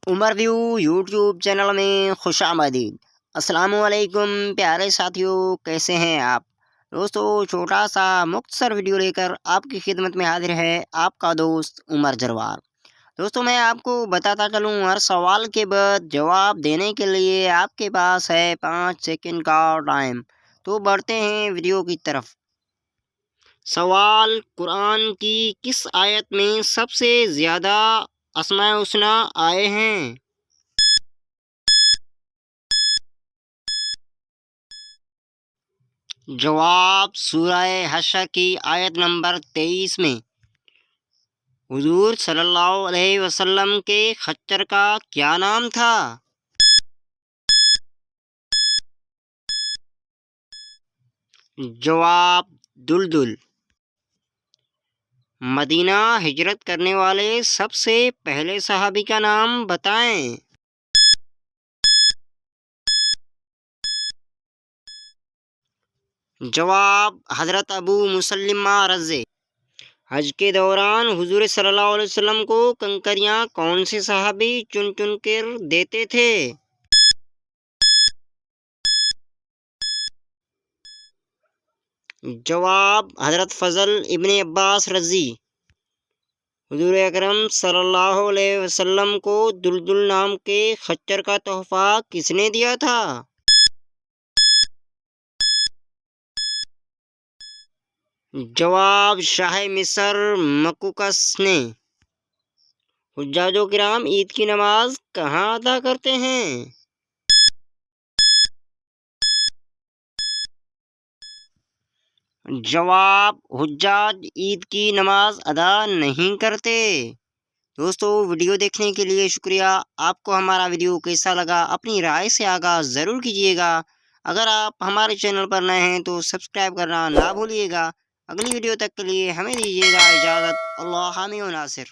عمر view YouTube channel میں خوش آمدید۔ السلام علیکم پیارے ساتھیوں، کیسے ہیں آپ دوستو؟ چھوٹا سا مختصر ویڈیو لے کر آپ کی خدمت میں حاضر ہے آپ کا دوست عمر جروار۔ دوستو میں آپ کو بتاتا چلوں، ہر سوال کے بعد جواب دینے کے لیے آپ کے پاس ہے 5 سیکنڈ کا ٹائم۔ تو بڑھتے ہیں ویڈیو کی طرف۔ سوال: قرآن کی کس آیت میں سب سے زیادہ اسماء الحسنی آئے ہیں؟ جواب: سورہ حشر کی آیت نمبر 23 میں۔ حضور صلی اللہ علیہ وسلم کے خچر کا کیا نام تھا؟ جواب: دلدل۔ مدینہ ہجرت کرنے والے سب سے پہلے صحابی کا نام بتائیں۔ جواب: حضرت ابو مسلمہ رضی۔ حج کے دوران حضور صلی اللہ علیہ وسلم کو کنکریاں کون سے صحابی چن چن کر دیتے تھے؟ جواب: حضرت فضل ابن عباس رضی۔ حضور اکرم صلی اللہ علیہ وسلم کو دلدل نام کے خچر کا تحفہ کس نے دیا تھا؟ جواب: شاہ مصر مقوقس نے۔ حجاج و کرام عید کی نماز کہاں ادا کرتے ہیں؟ جواب: حجاج عید کی نماز ادا نہیں کرتے۔ دوستو ویڈیو دیکھنے کے لیے شکریہ۔ آپ کو ہمارا ویڈیو کیسا لگا اپنی رائے سے آگاہ ضرور کیجیے گا۔ اگر آپ ہمارے چینل پر نئے ہیں تو سبسکرائب کرنا نہ بھولیے گا۔ اگلی ویڈیو تک کے لیے ہمیں دیجیے گا اجازت۔ اللہ حامی و ناصر۔